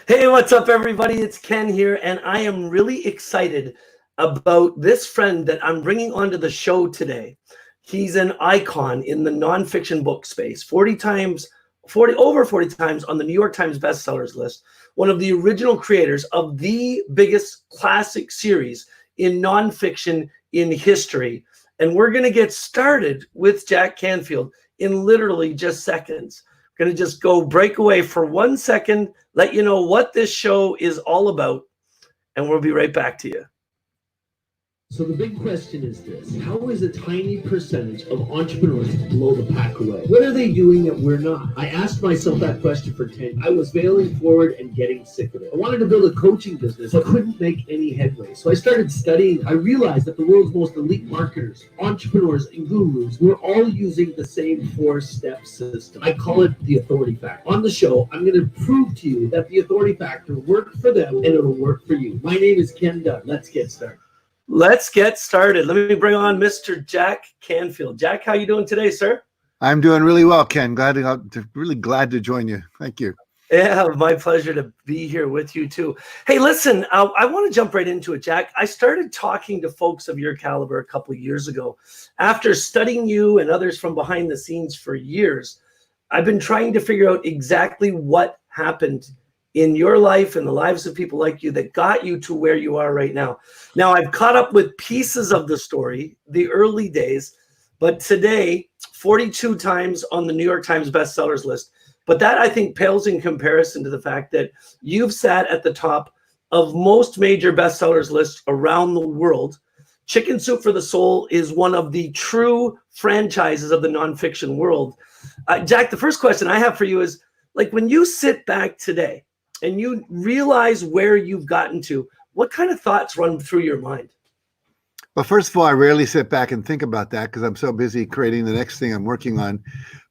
Hey, what's up, everybody? It's Ken here, and I am really excited about this friend that I'm bringing onto the show today. He's an icon in the nonfiction book space, 40 times, over 40 times on the New York Times bestsellers list, one of the original creators of the biggest classic series in nonfiction in history. And we're going to get started with Jack Canfield in literally just seconds. Going to just go break away for 1 second, let you know what this show is all about, and we'll be right back to you. So the big question is this: how is a tiny percentage of entrepreneurs blow the pack away? What are they doing that we're not? I asked myself that question for 10 years. I was failing forward and getting sick of it. I wanted to build a coaching business, but couldn't make any headway. So I started studying. I realized that the world's most elite marketers, entrepreneurs, and gurus were all using the same 4-step system. I call it the authority factor. On the show, I'm going to prove to you that the authority factor worked for them and it'll work for you. My name is Ken Dunn. Let's get started. Let's get started. Let me bring on Mr. Jack Canfield. Jack, how you doing today, sir? I'm doing really well, Ken. Really glad to join you. Thank you. Yeah, my pleasure to be here with you too. Hey, listen, I want to jump right into it, Jack. I started talking to folks of your caliber a couple of years ago. After studying you and others from behind the scenes for years, I've been trying to figure out exactly what happened in your life and the lives of people like you that got you to where you are right now. Now, I've caught up with pieces of the story, the early days, but today, 42 times on the New York Times bestsellers list. But that, I think, pales in comparison to the fact that you've sat at the top of most major bestsellers lists around the world. Chicken Soup for the Soul is one of the true franchises of the nonfiction world. Jack, the first question I have for you is, like, when you sit back today and you realize where you've gotten to, what kind of thoughts run through your mind? Well, first of all, I rarely sit back and think about that because I'm so busy creating the next thing I'm working on.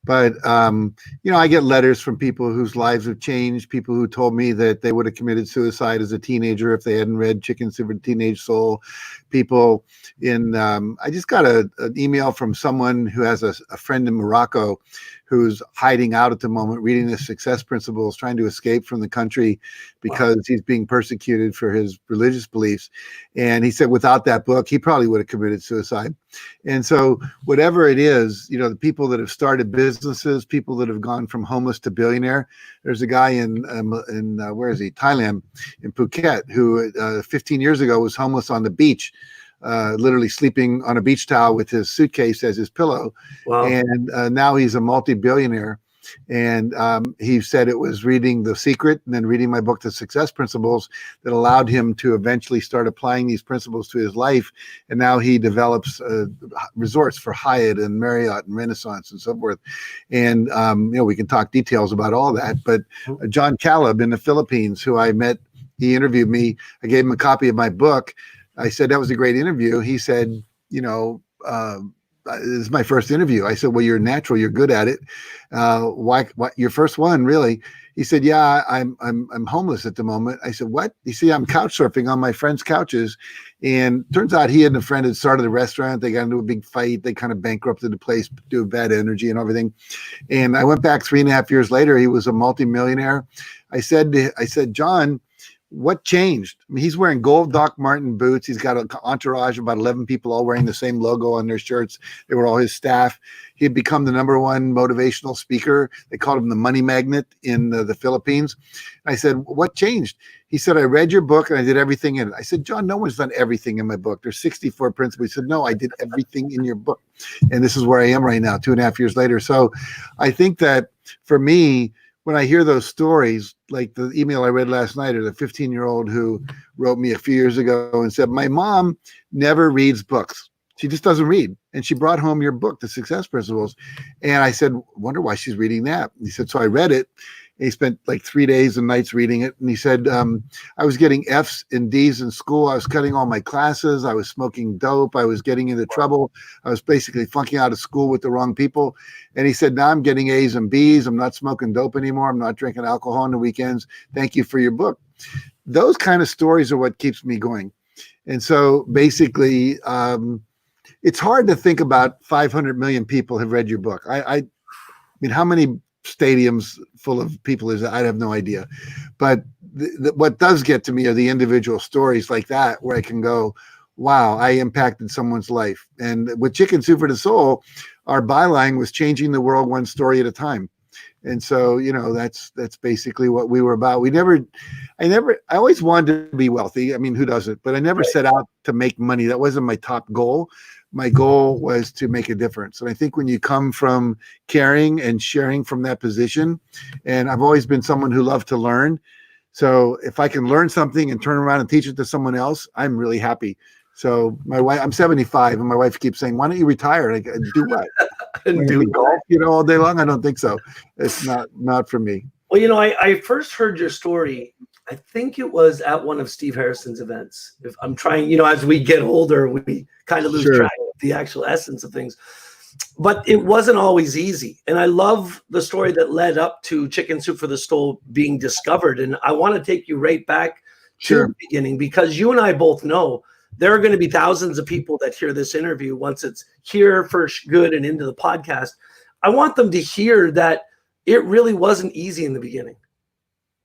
But, I get letters from people whose lives have changed, people who told me that they would have committed suicide as a teenager if they hadn't read Chicken Soup for the Teenage Soul. People I just got an email from someone who has a friend in Morocco who's hiding out at the moment, reading the Success Principles, trying to escape from the country because he's being persecuted for his religious beliefs. And he said without that book, he probably would have committed suicide. And so whatever it is, the people that have started businesses, people that have gone from homeless to billionaire. There's a guy in where is he? Thailand, in Phuket, who 15 years ago was homeless on the beach, literally sleeping on a beach towel with his suitcase as his pillow. Wow. And now he's a multi-billionaire. And he said it was reading The Secret and then reading my book, The Success Principles, that allowed him to eventually start applying these principles to his life. And now he develops resorts for Hyatt and Marriott and Renaissance and so forth. And, we can talk details about all that. But John Caleb in the Philippines, who I met, he interviewed me. I gave him a copy of my book. I said, that was a great interview. He said, this is my first interview. I said, well, you're natural. You're good at it. Why your first one, really? He said, yeah, I'm homeless at the moment. I said, what? You see, I'm couch surfing on my friends' couches. And turns out he and a friend had started a restaurant. They got into a big fight. They kind of bankrupted the place due to bad energy and everything. And I went back 3.5 years later. He was a multimillionaire. I said, John, what changed? I mean, he's wearing gold Doc Marten boots. He's got an entourage of about 11 people all wearing the same logo on their shirts. They were all his staff. He had become the #1 motivational speaker. They called him the money magnet in the Philippines. I said, what changed? He said, I read your book and I did everything in it. I said, John, no one's done everything in my book. There's 64 principles. He said, no, I did everything in your book. And this is where I am right now, 2.5 years later. So I think that for me, when I hear those stories, like the email I read last night, or the 15-year-old who wrote me a few years ago and said, my mom never reads books. She just doesn't read. And she brought home your book, The Success Principles. And I said, wonder why she's reading that. And he said, so I read it. He spent like 3 days and nights reading it. And he said, I was getting F's and D's in school. I was cutting all my classes. I was smoking dope. I was getting into trouble. I was basically flunking out of school with the wrong people. And he said, now I'm getting A's and B's. I'm not smoking dope anymore. I'm not drinking alcohol on the weekends. Thank you for your book. Those kind of stories are what keeps me going. And so basically, it's hard to think about 500 million people have read your book. I mean, how many stadiums full of people is that? I have no idea. But what does get to me are the individual stories like that, where I can go, wow, I impacted someone's life. And with Chicken Soup for the Soul, our byline was changing the world one story at a time. And so, that's basically what we were about. I always wanted to be wealthy. I mean, who doesn't? But I never set out to make money. That wasn't my top goal. My goal was to make a difference. And I think when you come from caring and sharing from that position, and I've always been someone who loved to learn. So if I can learn something and turn around and teach it to someone else, I'm really happy. So my wife, I'm 75, and my wife keeps saying, "Why don't you retire?" And I go, do what? And do golf, all day long? I don't think so. It's not for me. Well, I first heard your story. I think it was at one of Steve Harrison's events. If I'm trying, as we get older, we kind of lose track of the actual essence of things. But it wasn't always easy. And I love the story that led up to Chicken Soup for the Soul being discovered. And I want to take you right back to the beginning, because you and I both know there are going to be thousands of people that hear this interview once it's here for good and into the podcast. I want them to hear that it really wasn't easy in the beginning.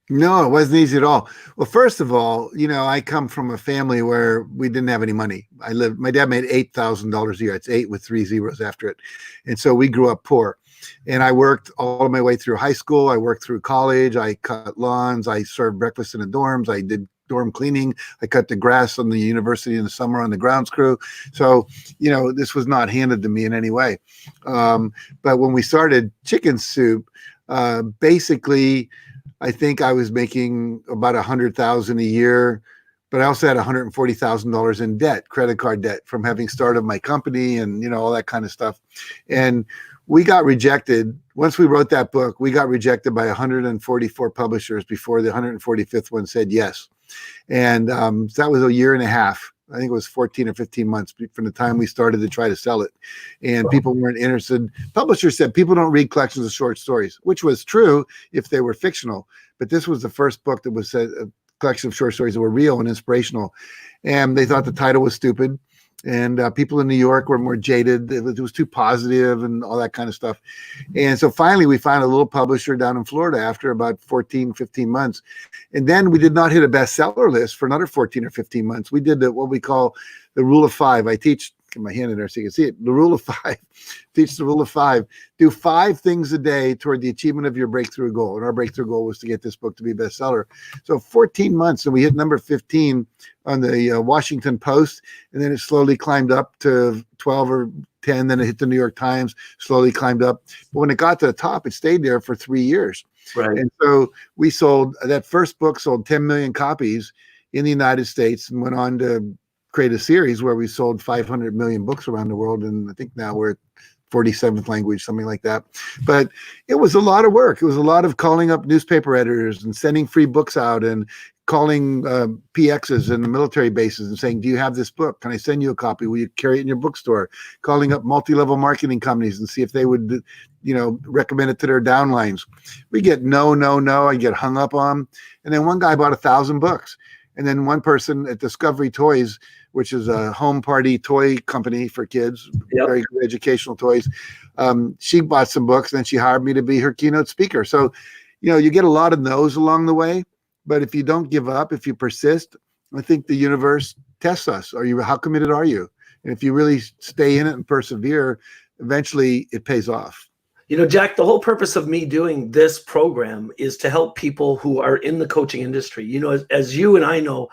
No, it wasn't easy at all. Well, first of all, I come from a family where we didn't have any money. My dad made $8,000 a year. It's 8 with 3 zeros after it. And so we grew up poor. And I worked all my way through high school. I worked through college. I cut lawns. I served breakfast in the dorms. I did dorm cleaning. I cut the grass on the university in the summer on the grounds crew. So, this was not handed to me in any way. But when we started Chicken Soup, basically, I think I was making about $100,000 a year, but I also had $140,000 in debt, credit card debt, from having started my company and, all that kind of stuff. And we got rejected. Once we wrote that book, we got rejected by 144 publishers before the 145th one said yes. And that was a year and a half. I think it was 14 or 15 months from the time we started to try to sell it. And people weren't interested. Publishers said people don't read collections of short stories, which was true if they were fictional. But this was the first book that was a collection of short stories that were real and inspirational. And they thought the title was stupid. And people in New York were more jaded. It was too positive and all that kind of stuff. And so finally, we found a little publisher down in Florida after about 14, 15 months. And then we did not hit a bestseller list for another 14 or 15 months. We did what we call the rule of 5. I teach, get my hand in there so you can see it. The rule of 5. Teach the rule of 5. Do 5 things a day toward the achievement of your breakthrough goal. And our breakthrough goal was to get this book to be a bestseller. So 14 months, and we hit number 15 on the Washington Post, and then it slowly climbed up to 12 or 10. Then it hit the New York Times, slowly climbed up. But when it got to the top, it stayed there for 3 years. Right. And so we sold, that first book sold 10 million copies in the United States, and went on to create a series where we sold 500 million books around the world. And I think now we're at 47th language, something like that. But it was a lot of work. It was a lot of calling up newspaper editors and sending free books out, and calling PXs in the military bases and saying, do you have this book? Can I send you a copy? Will you carry it in your bookstore? Calling up multi-level marketing companies and see if they would, recommend it to their downlines. We get no. I get hung up on. And then one guy bought 1,000 books. And then one person at Discovery Toys, which is a home party toy company for kids, very good educational toys. She bought some books, and then she hired me to be her keynote speaker. So, you get a lot of no's along the way, but if you don't give up, if you persist, I think the universe tests us. How committed are you? And if you really stay in it and persevere, eventually it pays off. Jack, the whole purpose of me doing this program is to help people who are in the coaching industry. As you and I know,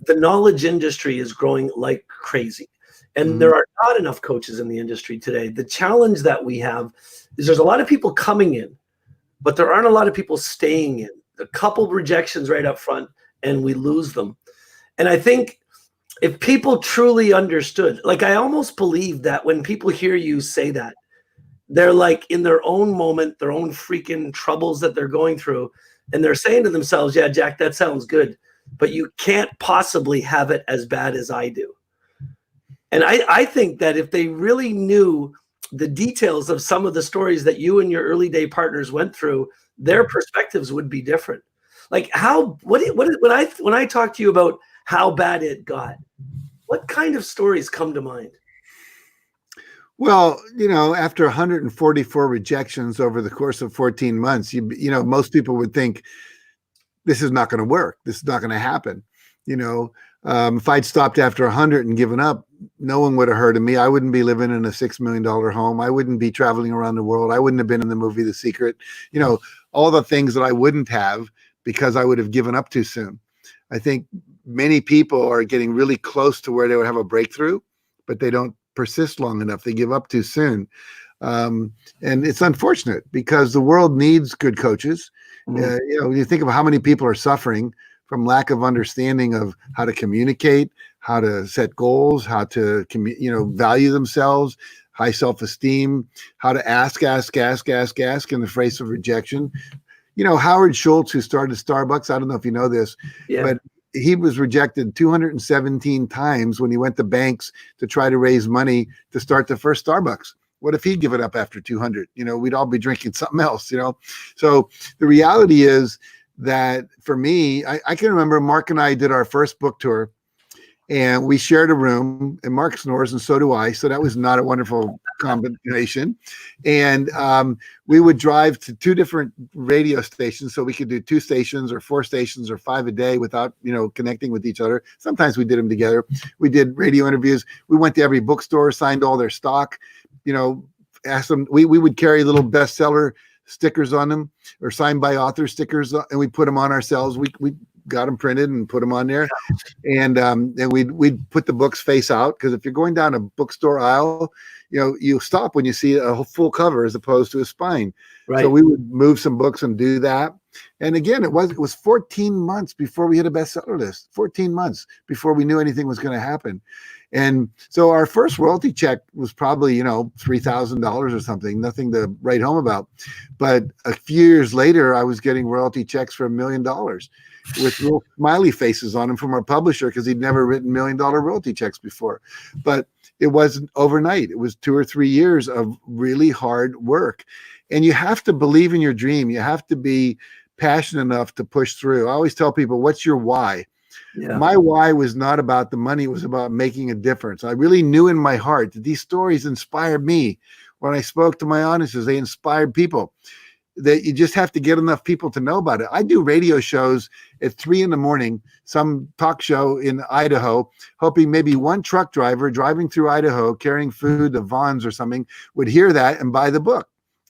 the knowledge industry is growing like crazy. And there are not enough coaches in the industry today. The challenge that we have is there's a lot of people coming in, but there aren't a lot of people staying in. A couple rejections right up front, and we lose them. And I think if people truly understood, like I almost believe that when people hear you say that, they're like in their own moment, their own freaking troubles that they're going through. And they're saying to themselves, yeah, Jack, that sounds good, but you can't possibly have it as bad as I do. And I think that if they really knew the details of some of the stories that you and your early day partners went through, their perspectives would be different. Like when I talk to you about how bad it got, what kind of stories come to mind? Well, after 144 rejections over the course of 14 months, most people would think this is not going to work. This is not going to happen. You know, if I'd stopped after 100 and given up, no one would have heard of me. I wouldn't be living in a $6 million home. I wouldn't be traveling around the world. I wouldn't have been in the movie The Secret. You know, all the things that I wouldn't have because I would have given up too soon. I think many people are getting really close to where they would have a breakthrough, but they don't persist long enough. They give up too soon. And it's unfortunate because the world needs good coaches. You know, you think of how many people are suffering from lack of understanding of how to communicate, how to set goals, how to value themselves, high self-esteem, how to ask in the face of rejection. You know, Howard Schultz, who started Starbucks, I don't know if you know this, but he was rejected 217 times when he went to banks to try to raise money to start the first Starbucks. What if he'd give it up after 200? You know, we'd all be drinking something else, you know? So the reality is that for me, I can remember Mark and I did our first book tour and we shared a room, and Mark snores and so do I. So that was not a wonderful combination. And we would drive to 2 different radio stations so we could do 2 stations or 4 stations or 5 a day without, you know, connecting with each other. Sometimes we did them together. We did radio interviews. We went to every bookstore, signed all their stock, you know, asked them. We would carry little bestseller stickers on them or signed by author stickers, and we put them on ourselves. We got them printed and put them on there, and we'd put the books face out, because if you're going down a bookstore aisle, you know, you stop when you see a full cover as opposed to a spine. Right. So we would move some books and do that. And again, it was 14 months before we hit a bestseller list. 14 months before we knew anything was going to happen. And so our first royalty check was probably, you know, $3,000 or something, nothing to write home about. But a few years later, I was getting royalty checks for $1 million with little smiley faces on them from our publisher, because he'd never written $1 million royalty checks before. But it wasn't overnight. It was 2 or 3 years of really hard work. And you have to believe in your dream. You have to be passionate enough to push through. I always tell people, what's your why? Yeah. My why was not about the money. It was about making a difference. I really knew in my heart that these stories inspired me. When I spoke to my audiences, they inspired people. That you just have to get enough people to know about it. I do radio shows at 3 a.m, some talk show in Idaho, hoping maybe one truck driver driving through Idaho carrying food to Vaughn's or something would hear that and buy the book.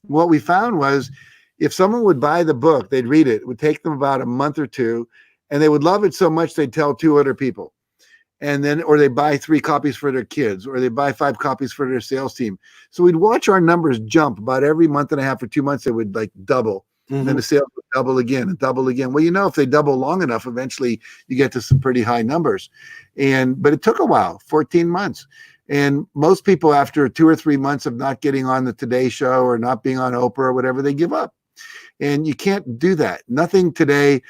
What we found was, if someone would buy the book, they'd read it. It would take them about a month or 2, and they would love it so much they'd tell 2 other people. And then, or they buy 3 copies for their kids, or they buy 5 copies for their sales team. So we'd watch our numbers jump about every month and a half or 2 months. They would like double. And then the sales would double again and double again. Well, you know, if they double long enough, eventually you get to some pretty high numbers. But it took a while, 14 months. And most people, after 2 or 3 months of not getting on the Today Show or not being on Oprah or whatever, they give up. And you can't do that. Nothing today.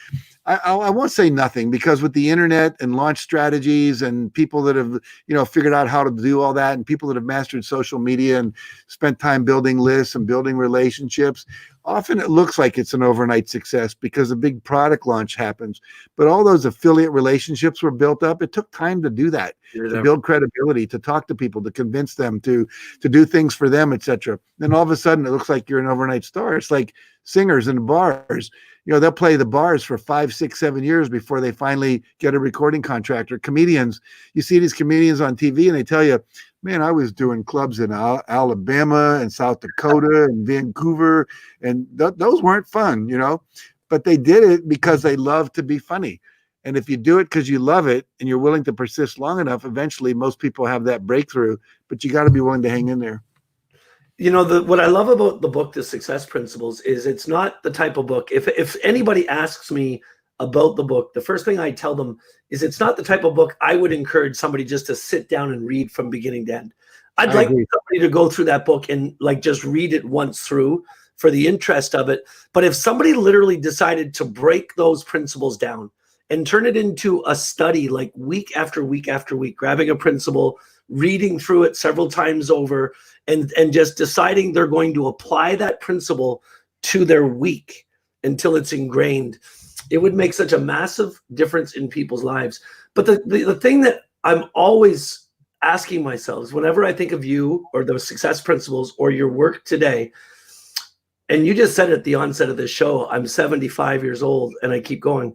I won't say nothing, because with the internet and launch strategies and people that have, you know, figured out how to do all that, and people that have mastered social media and spent time building lists and building relationships, often it looks like it's an overnight success because a big product launch happens. But all those affiliate relationships were built up. It took time to do that, to build credibility, to talk to people, to convince them to do things for them, etc. Then all of a sudden it looks like you're an overnight star. It's like singers in bars. You know, they'll play the bars for 5, 6, 7 years before they finally get a recording contract. Or comedians, you see these comedians on TV and they tell you, man, I was doing clubs in Alabama and South Dakota and Vancouver, and those weren't fun, you know, but they did it because they love to be funny. And if you do it because you love it and you're willing to persist long enough, eventually most people have that breakthrough, but you got to be willing to hang in there. You know, what I love about the book, The Success Principles, is it's not the type of book. If anybody asks me about the book, the first thing I tell them is it's not the type of book I would encourage somebody just to sit down and read from beginning to end. I'd like somebody to go through that book and like just read it once through for the interest of it. But if somebody literally decided to break those principles down and turn it into a study, like week after week after week, grabbing a principle, reading through it several times over, and just deciding they're going to apply that principle to their week until it's ingrained, it would make such a massive difference in people's lives. But the thing that I'm always asking myself is, whenever I think of you or the success principles or your work today, And you just said at the onset of this show, I'm 75 years old, and I keep going,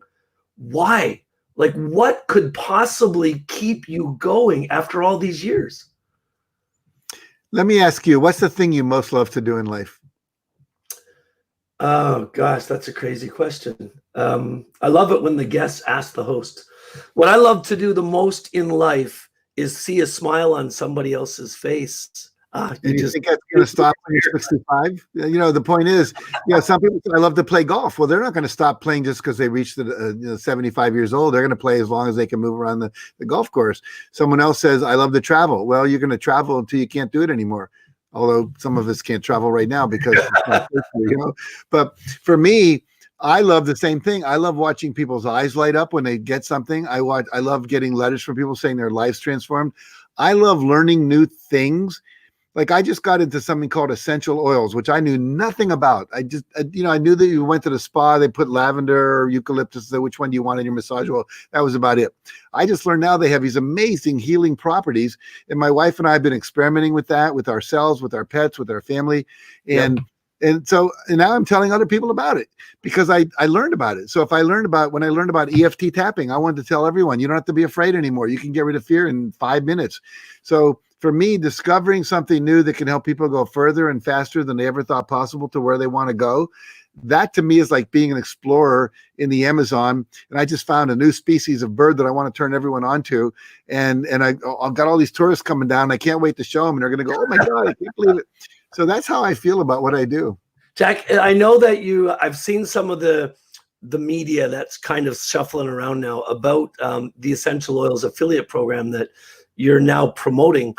why? Like, what could possibly keep you going after all these years? Let me ask you, what's the thing you most love to do in life? Oh gosh, that's a crazy question. I love it when the guests ask the host. What I love to do the most in life is see a smile on somebody else's face. And you think that's going to stop when you're 65? You know, the point is, you know, some people say, I love to play golf. Well, they're not going to stop playing just because they reached the 75 years old. They're going to play as long as they can move around the golf course. Someone else says, I love to travel. Well, you're going to travel until you can't do it anymore. Although some of us can't travel right now because it's not good for you, you know. But for me, I love the same thing. I love watching people's eyes light up when they get something. I love getting letters from people saying their lives transformed. I love learning new things. Like I just got into something called essential oils, which I knew nothing about. I knew that you went to the spa, they put lavender or eucalyptus, so which one do you want in your massage oil? That was about it. I just learned now they have these amazing healing properties. And my wife and I have been experimenting with that, with ourselves, with our pets, with our family. And now I'm telling other people about it because I learned about it. So when I learned about EFT tapping, I wanted to tell everyone, you don't have to be afraid anymore. You can get rid of fear in 5 minutes. So for me, discovering something new that can help people go further and faster than they ever thought possible to where they want to go, that to me is like being an explorer in the Amazon. And I just found a new species of bird that I want to turn everyone onto. And I've got all these tourists coming down. I can't wait to show them. And they're going to go, oh my God, I can't believe it. So that's how I feel about what I do. Jack, I know that I've seen some of the media that's kind of shuffling around now about the Essential Oils affiliate program that you're now promoting.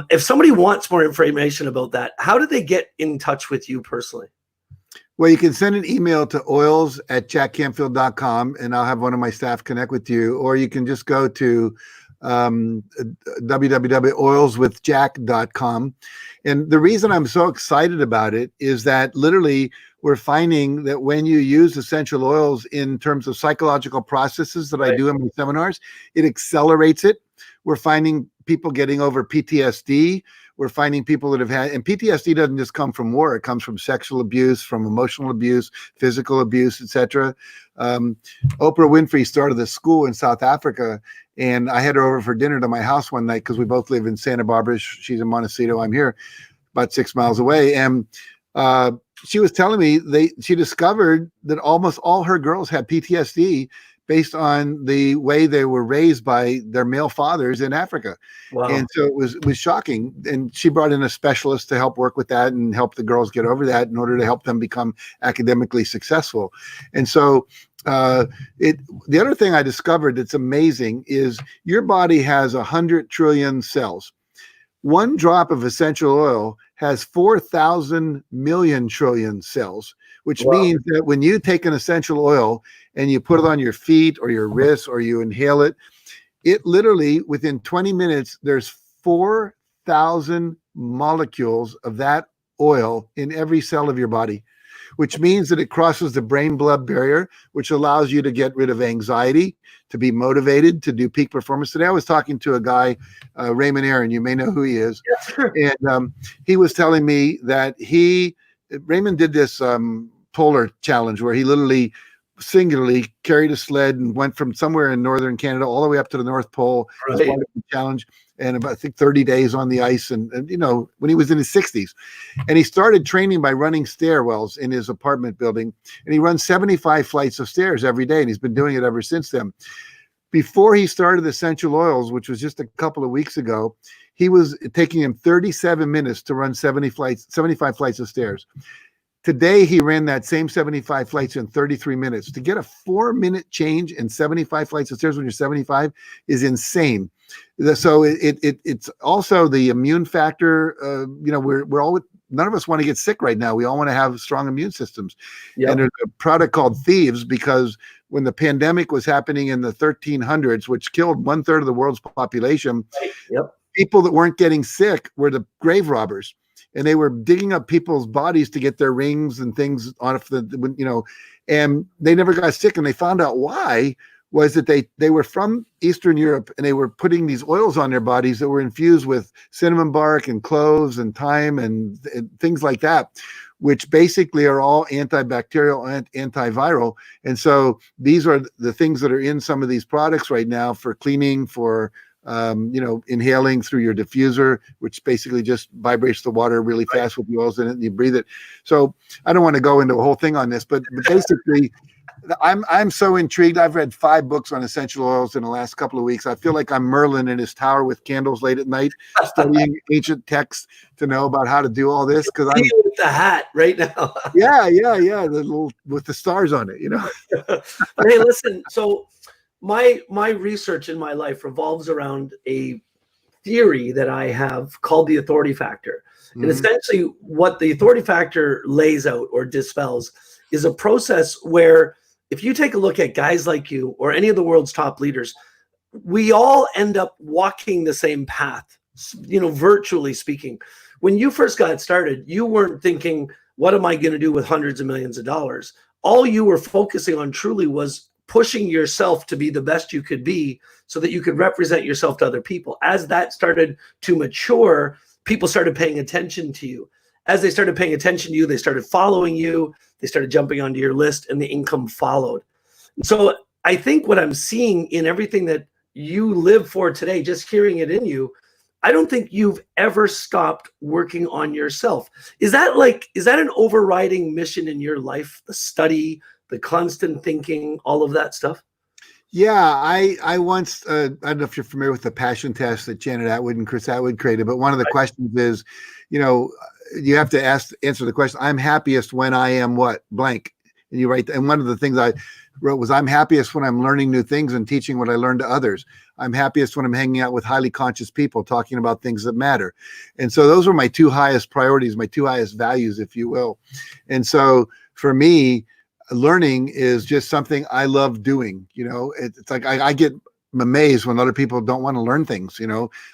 If somebody wants more information about that, how do they get in touch with you personally? Well, you can send an email to oils@jackcanfield.com and I'll have one of my staff connect with you, or you can just go to www.oilswithjack.com. And the reason I'm so excited about it is that literally we're finding that when you use essential oils in terms of psychological processes that I do in my seminars, it accelerates it. We're finding people getting over PTSD. We're finding people that have had, and PTSD doesn't just come from war. It comes from sexual abuse, from emotional abuse, physical abuse, etc. Oprah Winfrey started this school in South Africa, and I had her over for dinner to my house one night because we both live in Santa Barbara. She's in Montecito. I'm here, about 6 miles away. And she was telling me she discovered that almost all her girls had PTSD based on the way they were raised by their male fathers in Africa. Wow. And so it was shocking. And she brought in a specialist to help work with that and help the girls get over that in order to help them become academically successful. And so the other thing I discovered that's amazing is your body has 100 trillion cells. One drop of essential oil has 4,000 million trillion cells, which means that when you take an essential oil and you put it on your feet or your wrists or you inhale it, it literally within 20 minutes, there's 4,000 molecules of that oil in every cell of your body, which means that it crosses the brain-blood barrier, which allows you to get rid of anxiety, to be motivated, to do peak performance. Today I was talking to a guy, Raymond Aaron, you may know who he is. Yeah, sure. And he was telling me that Raymond did this polar challenge where he literally singularly carried a sled and went from somewhere in northern Canada all the way up to the North Pole. Right. As part of the challenge, and about, I think, 30 days on the ice, and you know, when he was in his 60s. And he started training by running stairwells in his apartment building, and he runs 75 flights of stairs every day, and he's been doing it ever since then. Before he started Essential Oils, which was just a couple of weeks ago, he was taking him 37 minutes to run 75 flights of stairs. Today, he ran that same 75 flights in 33 minutes. To get a 4-minute change in 75 flights of stairs when you're 75 is insane. So it's also the immune factor. You know, we're all, none of us want to get sick right now. We all want to have strong immune systems. Yep. And there's a product called Thieves, because when the pandemic was happening in the 1300s, which killed 1/3 of the world's population, yep, people that weren't getting sick were the grave robbers. And they were digging up people's bodies to get their rings and things off the, you know, and they never got sick. And they found out why was that they were from Eastern Europe, and they were putting these oils on their bodies that were infused with cinnamon bark and cloves and thyme and things like that, which basically are all antibacterial and antiviral. And so these are the things that are in some of these products right now for cleaning, for inhaling through your diffuser, which basically just vibrates the water really fast with the oils in it and you breathe it. So I don't want to go into a whole thing on this, but basically I'm so intrigued. I've read 5 books on essential oils in the last couple of weeks. I feel like I'm Merlin in his tower with candles late at night, studying ancient texts to know about how to do all this. Because I'm with the hat right now. yeah, the little with the stars on it, But hey, listen. So my research in my life revolves around a theory that I have called the authority factor. And essentially, what the authority factor lays out or dispels is a process where, if you take a look at guys like you or any of the world's top leaders, we all end up walking the same path, virtually speaking. When you first got started, you weren't thinking, what am I going to do with hundreds of millions of dollars? All you were focusing on truly was pushing yourself to be the best you could be so that you could represent yourself to other people. As that started to mature, people started paying attention to you. As they started paying attention to you, they started following you, they started jumping onto your list, and the income followed. So I think what I'm seeing in everything that you live for today, just hearing it in you, I don't think you've ever stopped working on yourself. Is that an overriding mission in your life? The study, the constant thinking, all of that stuff? Yeah, I once, I don't know if you're familiar with the passion test that Janet Atwood and Chris Atwood created, but one of the questions is, you have to answer the question, I'm happiest when I am what blank. And you write, and one of the things I wrote was, I'm happiest when I'm learning new things and teaching what I learned to others. I'm happiest when I'm hanging out with highly conscious people, talking about things that matter. And so those were my 2 highest priorities, my 2 highest values, if you will. And so for me, learning is just something I love doing. It's like I get amazed when other people don't want to learn things.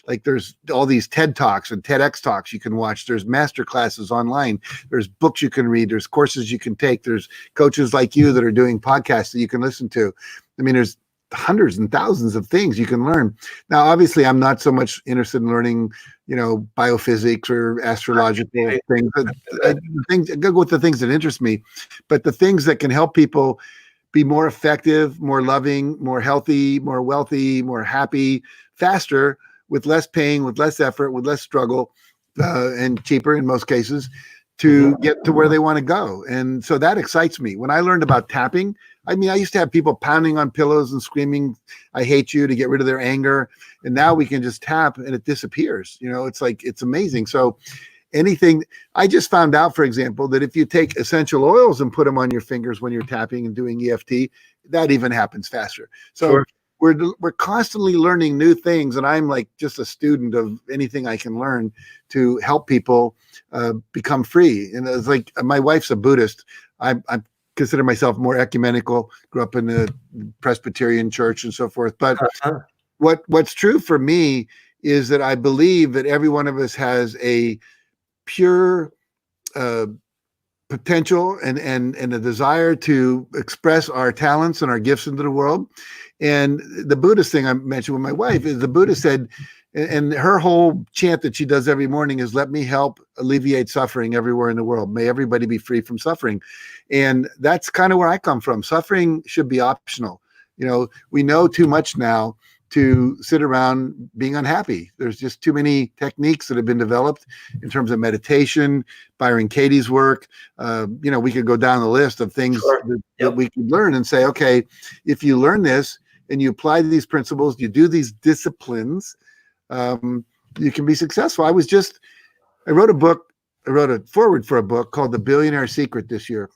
Like there's all these TED Talks and TEDx Talks you can watch. There's master classes online. There's books you can read. There's courses you can take. There's coaches like you that are doing podcasts that you can listen to. I mean, there's hundreds and thousands of things you can learn. Now, obviously, I'm not so much interested in learning, biophysics or astrological things. I go with the things that interest me, but the things that can help people be more effective, more loving, more healthy, more wealthy, more happy, faster, with less pain, with less effort, with less struggle, and cheaper in most cases, to get to where they want to go. And so that excites me. When I learned about tapping, I used to have people pounding on pillows and screaming, I hate you, to get rid of their anger. And now we can just tap and it disappears. It's amazing. So anything, I just found out, for example, that if you take essential oils and put them on your fingers when you're tapping and doing EFT, that even happens faster. So Sure. We're constantly learning new things. And I'm like just a student of anything I can learn to help people become free. And it's like, my wife's a Buddhist. I consider myself more ecumenical, grew up in the Presbyterian church and so forth. But what's true for me is that I believe that every one of us has a pure potential and a desire to express our talents and our gifts into the world. And the Buddhist thing I mentioned with my wife is the Buddha said, and her whole chant that she does every morning is, let me help alleviate suffering everywhere in the world. May everybody be free from suffering. And that's kind of where I come from. Suffering should be optional. We know too much now to sit around being unhappy. There's just too many techniques that have been developed in terms of meditation, Byron Katie's work. We could go down the list of things that we could learn and say, okay, if you learn this and you apply these principles, you do these disciplines, you can be successful. I wrote a foreword for a book called The Billionaire Secret this year.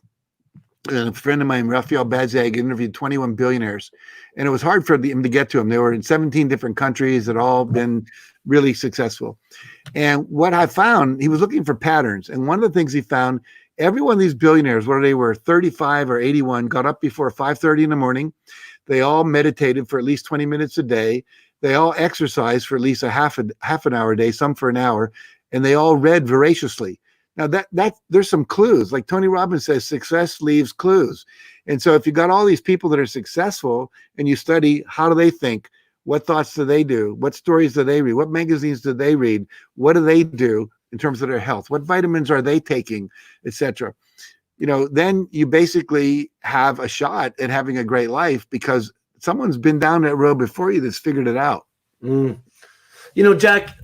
And a friend of mine, Raphael Bazag, interviewed 21 billionaires, and it was hard for him to get to them. They were in 17 different countries that all been really successful. And what I found, he was looking for patterns. And one of the things he found, every one of these billionaires, whether they were 35 or 81, got up before 5:30 in the morning. They all meditated for at least 20 minutes a day. They all exercised for at least half an hour a day, some for an hour, and they all read voraciously. Now that there's some clues. Like Tony Robbins says, success leaves clues. And so if you got all these people that are successful and you study, how do they think? What thoughts do they do? What stories do they read? What magazines do they read? What do they do? in terms of their health? What vitamins are they taking, etc.? Then you basically have a shot at having a great life because someone's been down that road before you that's figured it out. Jack,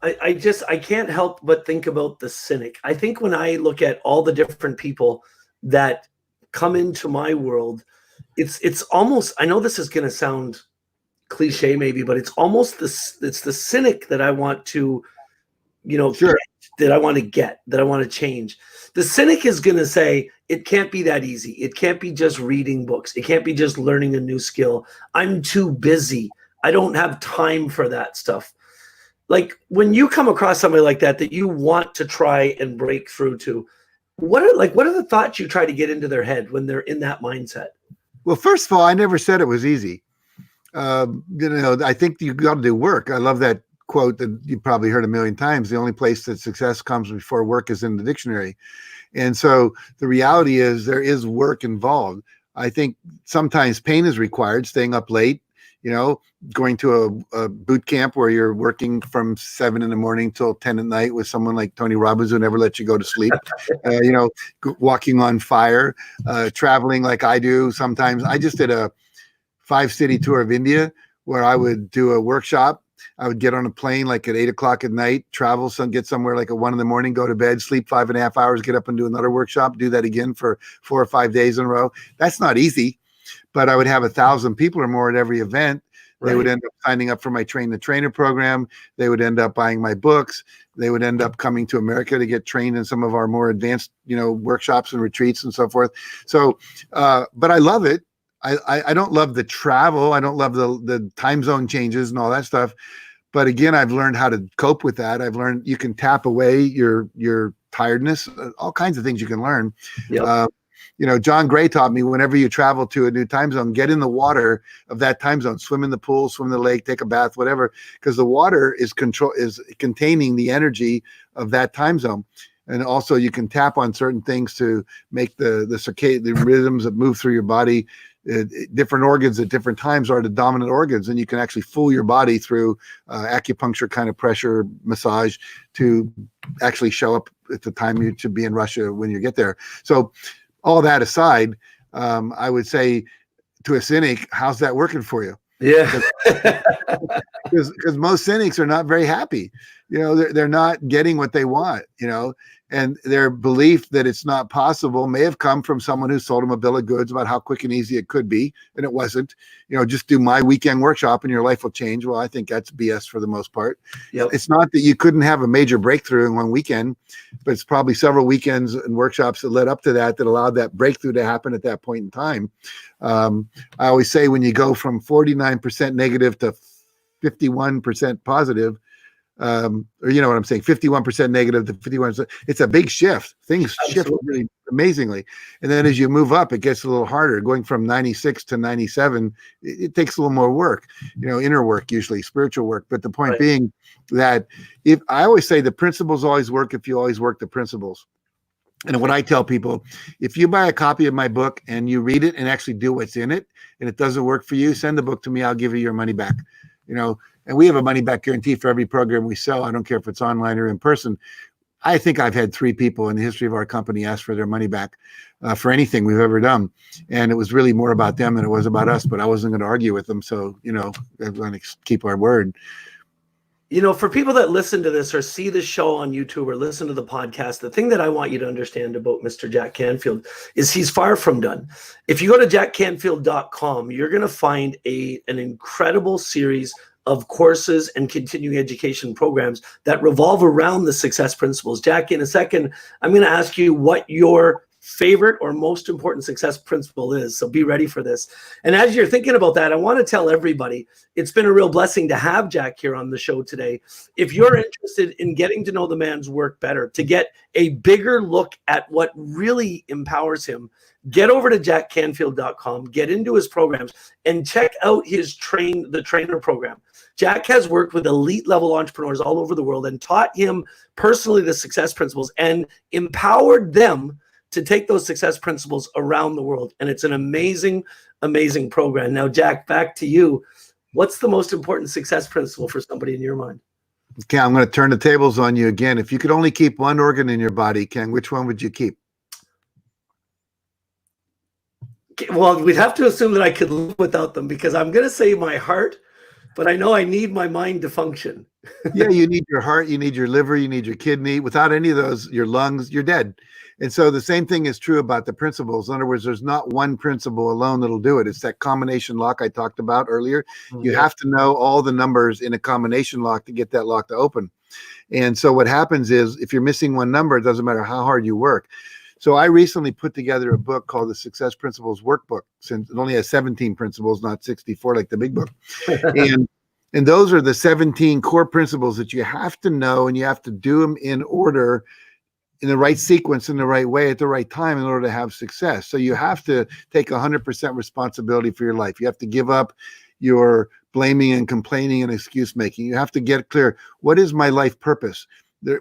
I can't help but think about the cynic. I think when I look at all the different people that come into my world, it's almost, I know this is going to sound cliche maybe, but it's almost it's the cynic that I want to, Sure. that I want to change. The cynic is going to say, it can't be that easy. It can't be just reading books. It can't be just learning a new skill. I'm too busy. I don't have time for that stuff. Like when you come across somebody like that you want to try and break through to, what are the thoughts you try to get into their head when they're in that mindset? Well, first of all, I never said it was easy. I think you got to do work. I love that quote that you probably heard a million times. The only place that success comes before work is in the dictionary. And so the reality is there is work involved. I think sometimes pain is required, staying up late, going to a boot camp where you're working from 7 a.m. till 10 at night with someone like Tony Robbins who never lets you go to sleep, walking on fire, traveling like I do. Sometimes I just did a 5-city tour of India where I would do a workshop. I would get on a plane like at 8 o'clock at night, travel, get somewhere like at 1 a.m, go to bed, sleep 5.5 hours, get up and do another workshop, do that again for 4 or 5 days in a row. That's not easy, but I would have 1,000 people or more at every event. Right. They would end up signing up for my Train the Trainer program. They would end up buying my books. They would end up coming to America to get trained in some of our more advanced, workshops and retreats and so forth. So, but I love it. I don't love the travel. I don't love the time zone changes and all that stuff. But again, I've learned how to cope with that. I've learned you can tap away your tiredness, all kinds of things you can learn. Yep. John Gray taught me whenever you travel to a new time zone, get in the water of that time zone, swim in the pool, swim in the lake, take a bath, whatever, because the water is containing the energy of that time zone. And also you can tap on certain things to make the circadian rhythms that move through your body. Different organs at different times are the dominant organs, and you can actually fool your body through acupuncture kind of pressure massage to actually show up at the time you should be in Russia when you get there. So all that aside, I would say to a cynic, how's that working for you? Yeah. Because most cynics are not very happy. They're not getting what they want, and their belief that it's not possible may have come from someone who sold them a bill of goods about how quick and easy it could be. And it wasn't, just do my weekend workshop and your life will change. Well, I think that's BS for the most part. Yep. It's not that you couldn't have a major breakthrough in one weekend, but it's probably several weekends and workshops that led up to that allowed that breakthrough to happen at that point in time. I always say when you go from 49% negative to 51% positive, or you know what I'm saying, 51% negative to 51%, it's a big shift. Things shift really amazingly. And then as you move up, it gets a little harder. Going from 96 to 97, it takes a little more work, inner work, usually spiritual work. But the point being that if I always say the principles always work if you always work the principles. And what I tell people, if you buy a copy of my book and you read it and actually do what's in it, and it doesn't work for you, send the book to me. I'll give you your money back. And we have a money back guarantee for every program we sell. I don't care if it's online or in person. I think I've had 3 people in the history of our company ask for their money back for anything we've ever done. And it was really more about them than it was about us, but I wasn't going to argue with them. So, we're going to keep our word. For people that listen to this or see this show on YouTube or listen to the podcast, the thing that I want you to understand about Mr. Jack Canfield is he's far from done. If you go to jackcanfield.com, you're going to find an incredible series of courses and continuing education programs that revolve around the success principles. Jack, in a second, I'm going to ask you what your favorite or most important success principle is. So be ready for this. And as you're thinking about that, I want to tell everybody, it's been a real blessing to have Jack here on the show today. If you're interested in getting to know the man's work better, to get a bigger look at what really empowers him, get over to jackcanfield.com, get into his programs, and check out his the trainer program. Jack has worked with elite level entrepreneurs all over the world and taught him personally the success principles and empowered them to take those success principles around the world. And it's an amazing, amazing program. Now, Jack, back to you. What's the most important success principle for somebody in your mind? Okay, I'm going to turn the tables on you again. If you could only keep one organ in your body, Ken, which one would you keep? Well, we'd have to assume that I could live without them, because I'm going to say my heart, but I know I need my mind to function. Yeah, you need your heart, you need your liver, you need your kidney. Without any of those, your lungs, you're dead. And so the same thing is true about the principles. In other words, there's not one principle alone that'll do it. It's that combination lock I talked about earlier. You have to know all the numbers in a combination lock to get that lock to open. And so what happens is, if you're missing one number, it doesn't matter how hard you work. So I recently put together a book called the Success Principles Workbook, since it only has 17 principles, not 64 like the big book. And those are the 17 core principles that you have to know, and you have to do them in order, in the right sequence, in the right way, at the right time, in order to have success. So you have to take 100% responsibility for your life. You have to give up your blaming and complaining and excuse making. You have to get clear. What is my life purpose?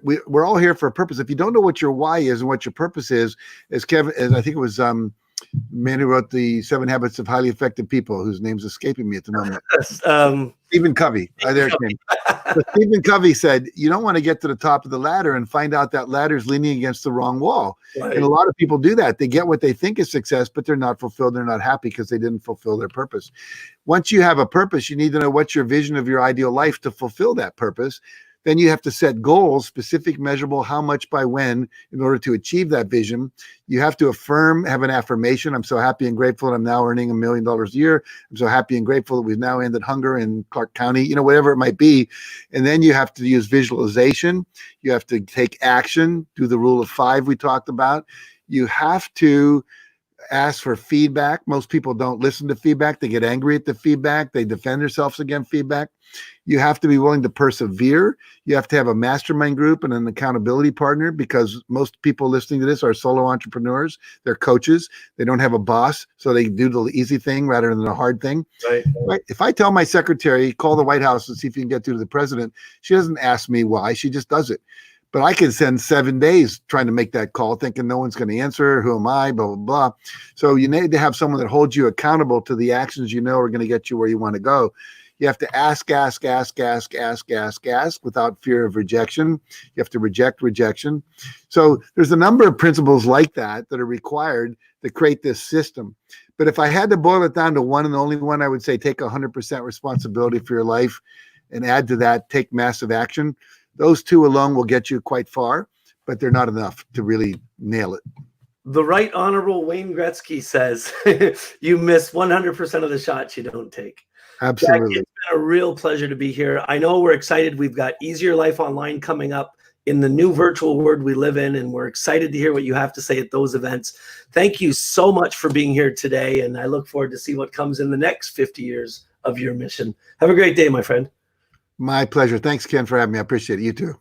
We're all here for a purpose. If you don't know what your why is and what your purpose is, as I think it was man who wrote the 7 Habits of Highly Effective People, whose name's escaping me at the moment. Stephen Covey. But Stephen Covey said, you don't want to get to the top of the ladder and find out that ladder's leaning against the wrong wall. Right. And a lot of people do that. They get what they think is success, but they're not fulfilled. They're not happy because they didn't fulfill their purpose. Once you have a purpose, you need to know what's your vision of your ideal life to fulfill that purpose. Then you have to set goals, specific, measurable, how much by when, in order to achieve that vision. You have to have an affirmation. I'm so happy and grateful that I'm now earning $1 million a year. I'm so happy and grateful that we've now ended hunger in Clark County, whatever it might be. And then you have to use visualization. You have to take action, do the rule of 5 we talked about. You have to ask for feedback. Most people don't listen to feedback. They get angry at the feedback. They defend themselves against feedback. You have to be willing to persevere. You have to have a mastermind group and an accountability partner, because most people listening to this are solo entrepreneurs. They're coaches. They don't have a boss, so they do the easy thing rather than the hard thing. Right. If I tell my secretary, call the White House and see if you can get through to the president, she doesn't ask me why. She just does it. But I can spend 7 days trying to make that call, thinking no one's going to answer. Who am I? Blah, blah, blah. So you need to have someone that holds you accountable to the actions you know are going to get you where you want to go. You have to ask without fear of rejection. You have to reject rejection. So there's a number of principles like that are required to create this system. But if I had to boil it down to one and the only one, I would say take 100% responsibility for your life, and add to that, take massive action. Those two alone will get you quite far, but they're not enough to really nail it. The Right Honorable Wayne Gretzky says, you miss 100% of the shots you don't take. Absolutely. Jack, it's been a real pleasure to be here. I know we're excited. We've got Easier Life Online coming up in the new virtual world we live in, and we're excited to hear what you have to say at those events. Thank you so much for being here today, and I look forward to see what comes in the next 50 years of your mission. Have a great day, my friend. My pleasure. Thanks, Ken, for having me. I appreciate it. You too.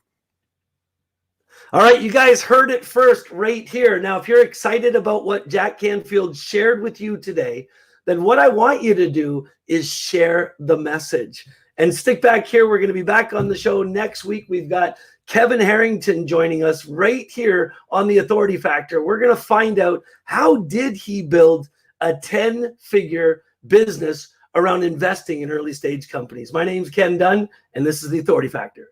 All right, you guys heard it first right here. Now, if you're excited about what Jack Canfield shared with you today, then what I want you to do is share the message. And stick back here. We're going to be back on the show next week. We've got Kevin Harrington joining us right here on The Authority Factor. We're going to find out, how did he build a 10-figure business around investing in early stage companies. My name's Ken Dunn, and this is The Authority Factor.